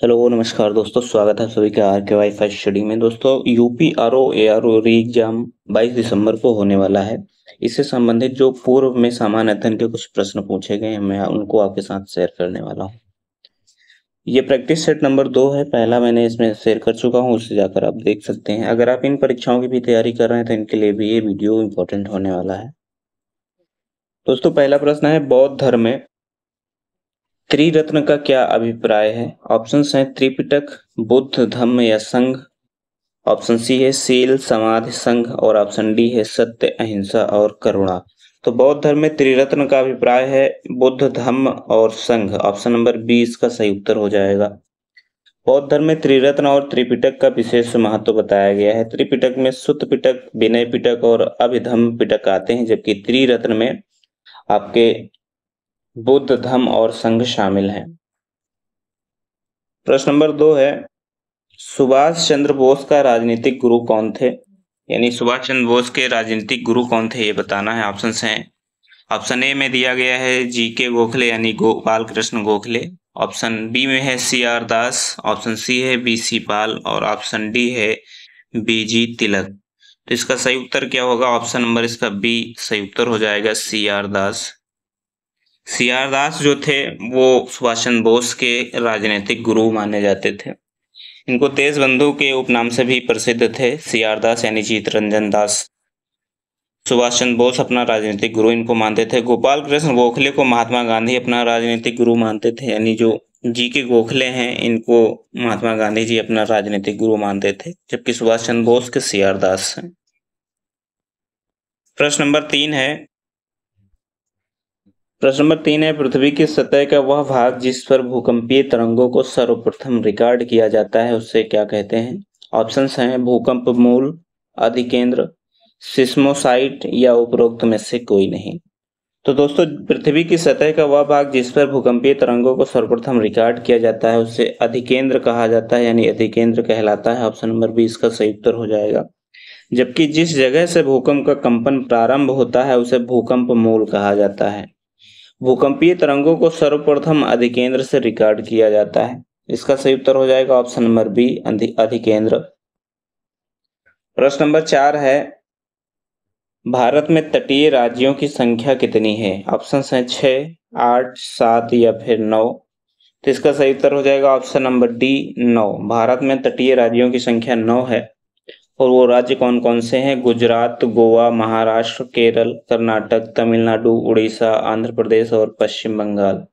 Hello नमस्कार दोस्तों, स्वागत है सभी का आर के वाई फाई स्टडी में। दोस्तों, UP R O A R O re exam 22 दिसंबर को होने वाला है। इससे संबंधित जो पूर्व में सामान्य अध्ययन के कुछ प्रश्न पूछे गए हैं, मैं उनको आपके साथ शेयर करने वाला हूँ। ये प्रैक्टिस सेट नंबर 2 है। पहला मैंने इसमें शेयर कर चुका हूँ, उससे जाकर आप देख सकते हैं। अगर आप इन परीक्षाओं की भी तैयारी कर रहे हैं तो इनके लिए भी ये वीडियो इम्पोर्टेंट होने वाला है। दोस्तों, पहला प्रश्न है, बौद्ध धर्म में त्रिरत्न का क्या अभिप्राय है? ऑप्शंस हैं त्रिपिटक, बुद्ध, धम्म या संघ। ऑप्शन सी है शील, समाधि, संघ और ऑप्शन डी है सत्य, अहिंसा और करुणा। तो बौद्ध धर्म में त्रिरत्न का अभिप्राय है बुद्ध, धम्म और संघ। ऑप्शन नंबर बी इसका सही उत्तर हो जाएगा। बौद्ध धर्म में त्रिरत्न और त्रिपिटक का विशेष महत्व बताया गया है। त्रिपिटक में सुत्त पिटक, विनय पिटक और अभिधम्म पिटक आते हैं, जबकि त्रिरत्न में आपके बुद्ध, धम्म और संघ शामिल हैं। प्रश्न नंबर 2 है, सुभाष चंद्र बोस का राजनीतिक गुरु कौन थे? यानी सुभाष चंद्र बोस के राजनीतिक गुरु कौन थे, ये बताना है। ऑप्शंस हैं, ऑप्शन ए में दिया गया है जी के गोखले यानी गोपाल कृष्ण गोखले। ऑप्शन बी में है सी आर दास। ऑप्शन सी है बी सी पाल और ऑप्शन डी है बी जी तिलक। तो इसका सही उत्तर क्या होगा? ऑप्शन नंबर इसका बी सही उत्तर हो जाएगा, सी आर दास। सी आर दास जो थे वो सुभाष चंद्र बोस के राजनीतिक गुरु माने जाते थे। इनको तेज बंधु के उपनाम से भी प्रसिद्ध थे। सी आर दास यानी चित्तरंजन दास। सुभाष चंद्र बोस अपना राजनीतिक गुरु इनको मानते थे। गोपाल कृष्ण गोखले को महात्मा गांधी अपना राजनीतिक गुरु मानते थे। यानी जो जी के गोखले हैं इनको महात्मा गांधी जी अपना राजनीतिक गुरु मानते थे, जबकि सुभाष चंद्र बोस के सी आर दास हैं। प्रश्न नंबर 3 है, पृथ्वी की सतह का वह भाग जिस पर भूकंपीय तरंगों को सर्वप्रथम रिकॉर्ड किया जाता है उसे क्या कहते हैं? ऑप्शंस हैं भूकंप मूल, अधिकेंद्र, सिस्मोसाइट या उपरोक्त में से कोई नहीं। तो दोस्तों, पृथ्वी की सतह का वह भाग जिस पर भूकंपीय तरंगों को सर्वप्रथम रिकॉर्ड किया जाता है उसे अधिकेंद्र कहा जाता है, यानी अधिकेंद्र कहलाता है। ऑप्शन नंबर बी इसका सही उत्तर हो जाएगा। जबकि जिस जगह से भूकंप का कंपन प्रारंभ होता है उसे भूकंप मूल कहा जाता है। भूकंपीय तरंगों को सर्वप्रथम अधिकेंद्र से रिकॉर्ड किया जाता है। इसका सही उत्तर हो जाएगा ऑप्शन नंबर बी, अधिकेंद्र। प्रश्न नंबर 4 है, भारत में तटीय राज्यों की संख्या कितनी है? ऑप्शंस हैं 6, 8, 7 या फिर 9। तो इसका सही उत्तर हो जाएगा ऑप्शन नंबर डी, 9। भारत में तटीय राज्यों की संख्या 9 है। और वो राज्य कौन कौन से हैं? गुजरात, गोवा, महाराष्ट्र, केरल, कर्नाटक, तमिलनाडु, उड़ीसा, आंध्र प्रदेश और पश्चिम बंगाल।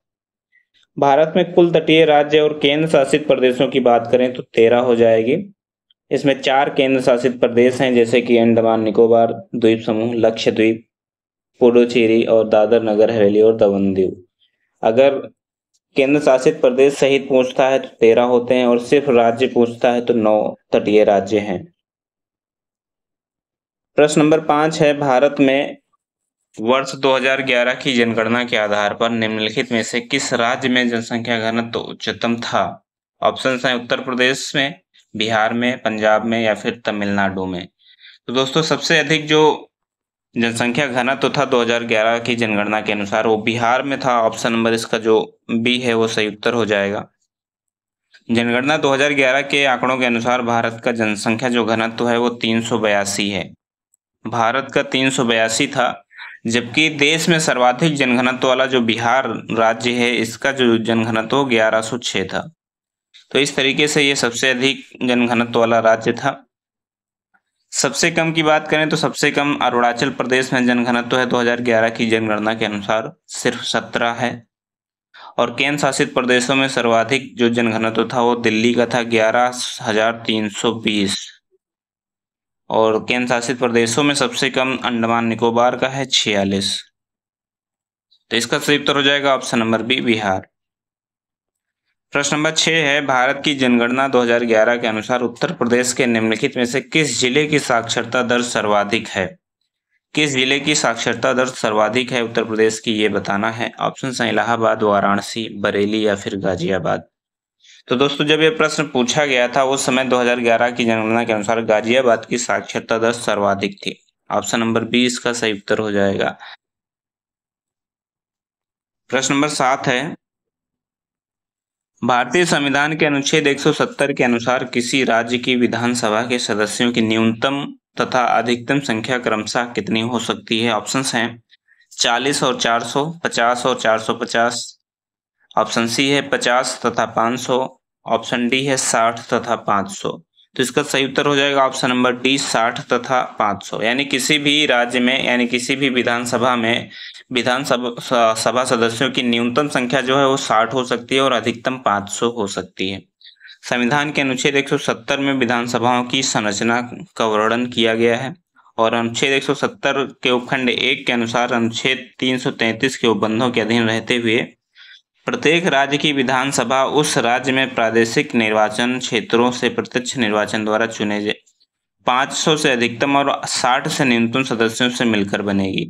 भारत में कुल तटीय राज्य और केंद्र शासित प्रदेशों की बात करें तो 13 हो जाएगी। इसमें 4 केंद्र शासित प्रदेश हैं, जैसे कि अंडमान निकोबार द्वीप समूह, लक्षद्वीप, पुडुचेरी और दादर नगर हवेली और दमन दीव। अगर केंद्र शासित प्रदेश सहित पूछता है तो 13 होते हैं, और सिर्फ राज्य पूछता है तो 9 तटीय राज्य हैं। प्रश्न नंबर 5 है, भारत में वर्ष 2011 की जनगणना के आधार पर निम्नलिखित में से किस राज्य में जनसंख्या घनत्व उच्चतम था? ऑप्शंस हैं उत्तर प्रदेश में, बिहार में, पंजाब में या फिर तमिलनाडु में। तो दोस्तों, सबसे अधिक जो जनसंख्या घनत्व था 2011 की जनगणना के अनुसार वो बिहार में था। ऑप्शन नंबर इसका जो बी है वो सही उत्तर हो जाएगा। जनगणना 2011 के आंकड़ों के अनुसार भारत का जनसंख्या जो घनत्व है वो 382 है। भारत का 382 था, जबकि देश में सर्वाधिक जनघनत्व वाला जो बिहार राज्य है इसका जो जनघनत्व 1106 था। तो इस तरीके से ये सबसे अधिक जनघनत्व वाला राज्य था। सबसे कम की बात करें तो सबसे कम अरुणाचल प्रदेश में जनघनत्व है 2011 की जनगणना के अनुसार सिर्फ 17 है। और केंद्र शासित प्रदेशों में सर्वाधिक जो जनघनत्व था वो दिल्ली का था 11,320। और केंद्र शासित प्रदेशों में सबसे कम अंडमान निकोबार का है 46। तो इसका सही उत्तर हो जाएगा ऑप्शन नंबर बी, बिहार। प्रश्न नंबर 6 है, भारत की जनगणना 2011 के अनुसार उत्तर प्रदेश के निम्नलिखित में से किस जिले की साक्षरता दर सर्वाधिक है? किस जिले की साक्षरता दर सर्वाधिक है उत्तर प्रदेश की, ये बताना है। ऑप्शन हैं इलाहाबाद, वाराणसी, बरेली या फिर गाजियाबाद। तो दोस्तों, जब यह प्रश्न पूछा गया था उस समय 2011 की जनगणना के अनुसार गाजियाबाद की साक्षरता दर सर्वाधिक थी। ऑप्शन नंबर बी इसका सही उत्तर हो जाएगा। प्रश्न नंबर 7 है, भारतीय संविधान के अनुच्छेद 170 के अनुसार किसी राज्य की विधानसभा के सदस्यों की न्यूनतम तथा अधिकतम संख्या क्रमशः कितनी हो सकती है? ऑप्शंस हैं 40 और 400, 50 और 450, ऑप्शन सी है 50 तथा 500, ऑप्शन डी है 60 तथा 500। तो इसका सही उत्तर हो जाएगा ऑप्शन नंबर डी 60 तथा 500। यानी किसी भी राज्य में यानी किसी भी विधानसभा में विधानसभा सभा सदस्यों की न्यूनतम संख्या जो है वो 60 हो सकती है और अधिकतम 500 हो सकती है। संविधान के अनुच्छेद 170 में विधानसभाओं की संरचना का वर्णन किया गया है और अनुच्छेद 170 के उपखंड 1 के अनुसार अनुच्छेद 333 के उपबंधों के अधीन रहते हुए प्रत्येक राज्य की विधानसभा उस राज्य में प्रादेशिक निर्वाचन क्षेत्रों से प्रत्यक्ष निर्वाचन द्वारा चुने 500 से अधिकतम और 60 से न्यूनतम सदस्यों से मिलकर बनेगी।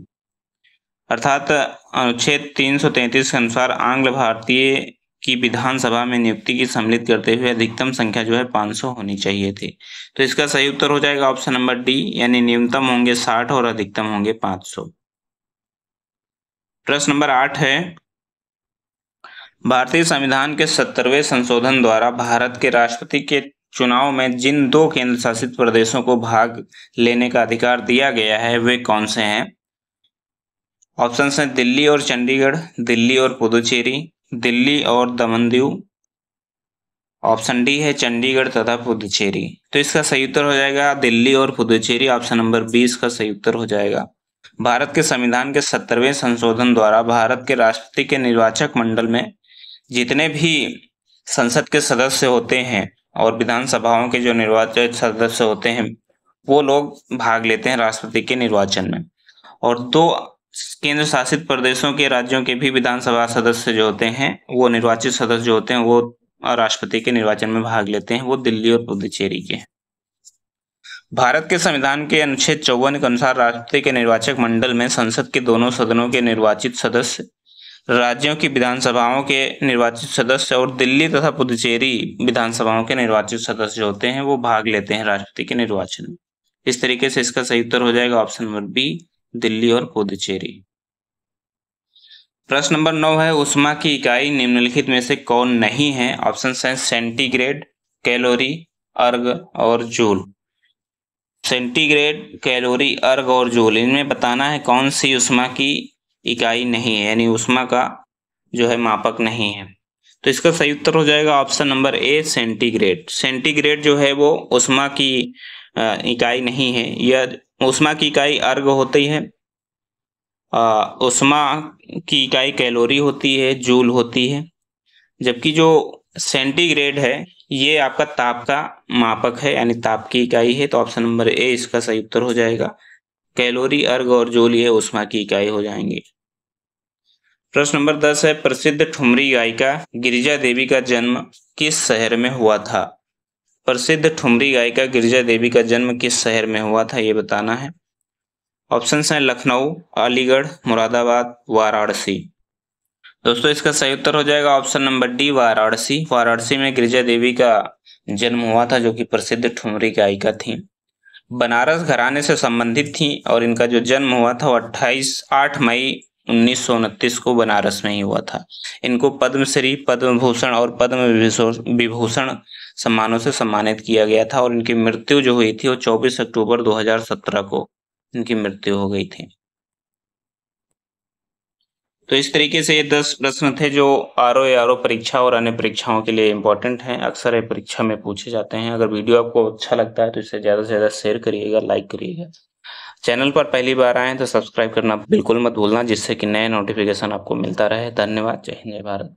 अर्थात अनुच्छेद 333 के अनुसार आंग्ल भारतीय की विधानसभा में नियुक्ति की सम्मिलित करते हुए अधिकतम संख्या जो है 500 होनी चाहिए थी। तो इसका सही उत्तर हो जाएगा ऑप्शन नंबर डी, यानी न्यूनतम होंगे 60 और अधिकतम होंगे 500। प्रश्न नंबर 8 है, भारतीय संविधान के 70वें संशोधन द्वारा भारत के राष्ट्रपति के चुनाव में जिन 2 केंद्र शासित प्रदेशों को भाग लेने का अधिकार दिया गया है वे कौन से हैं? ऑप्शन हैं दिल्ली और चंडीगढ़, दिल्ली और पुदुचेरी, दिल्ली और दमन दीव, ऑप्शन डी है चंडीगढ़ तथा पुदुचेरी। तो इसका सही उत्तर हो जाएगा दिल्ली और पुदुचेरी, ऑप्शन नंबर 20 का सही उत्तर हो जाएगा। भारत के संविधान के 70वें संशोधन द्वारा भारत के राष्ट्रपति के निर्वाचक मंडल में जितने भी संसद के सदस्य होते हैं और विधानसभाओं के जो निर्वाचित सदस्य होते हैं वो लोग भाग लेते हैं राष्ट्रपति के निर्वाचन में, और 2 केंद्र शासित प्रदेशों के राज्यों के भी विधानसभा सदस्य जो होते हैं वो निर्वाचित सदस्य जो होते हैं वो राष्ट्रपति के निर्वाचन में भाग लेते हैं, वो दिल्ली और पुदुचेरी के। भारत के संविधान के अनुच्छेद 54 के अनुसार राष्ट्रपति के निर्वाचक मंडल में संसद के दोनों सदनों के निर्वाचित सदस्य, राज्यों की विधानसभाओं के निर्वाचित सदस्य और दिल्ली तथा पुदुचेरी विधानसभाओं के निर्वाचित सदस्य होते हैं वो भाग लेते हैं राष्ट्रपति के निर्वाचन में। इस तरीके से इसका सही उत्तर हो जाएगा ऑप्शन नंबर बी, दिल्ली और पुदुचेरी। प्रश्न नंबर 9 है, उष्मा की इकाई निम्नलिखित में से कौन नहीं है? ऑप्शन है सेंटीग्रेड, कैलोरी, अर्ग और जूल। सेंटीग्रेड, कैलोरी, अर्ग और जूल, इनमें बताना है कौन सी उष्मा की इकाई नहीं है, यानी उष्मा का जो है मापक नहीं है। तो इसका सही उत्तर हो जाएगा option number A, centigrade. Centigrade जो है वो उष्मा की इकाई नहीं है, यह उष्मा की इकाई अर्ग होती है, उष्मा की इकाई कैलोरी होती है, जूल होती है, जबकि जो सेंटीग्रेड है ये आपका ताप का मापक है, यानी ताप की इकाई है। तो ऑप्शन नंबर ए इसका सही उत्तर हो जाएगा। कैलोरी, अर्ग और जूल ये उष्मा की इकाई हो जाएंगे। प्रश्न नंबर 10 है, प्रसिद्ध ठुमरी गायिका गिरिजा देवी का जन्म किस शहर में हुआ था? प्रसिद्ध ठुमरी गायिका गिरिजा देवी का जन्म किस शहर में हुआ था ये बताना है। ऑप्शन हैं लखनऊ, अलीगढ़, मुरादाबाद, वाराणसी। दोस्तों इसका सही उत्तर हो जाएगा option number D, Varanasi. Varanasi में गिरिजा देवी का जन्म हुआ था जो कि प्रसिद्ध ठुमरी गायिका थी, बनारस घराने से संबंधित थी और इनका जो जन्म हुआ था वो 8 मई 1929 को बनारस में ही हुआ था। इनको पद्मश्री, पद्म भूषण और पद्म विभूषण सम्मानों से सम्मानित किया गया था और इनकी मृत्यु जो हुई थी वो 24 अक्टूबर 2017 को इनकी मृत्यु हो गई थी। तो इस तरीके से ये 10 प्रश्न थे जो आरओ परीक्षा और अन्य परीक्षाओं के लिए इंपॉर्टेंट हैं, अक्सर ये परीक्षा में पूछे जाते हैं। अगर वीडियो आपको अच्छा लगता है तो इसे ज़्यादा से ज़्यादा शेयर करिएगा, लाइक करिएगा। चैनल पर पहली बार आए तो सब्सक्राइब करना बिल्कुल मत भूलना, जिससे कि नए नोटिफिकेशन आपको मिलता रहे। धन्यवाद। जय हिंद, जय भारत।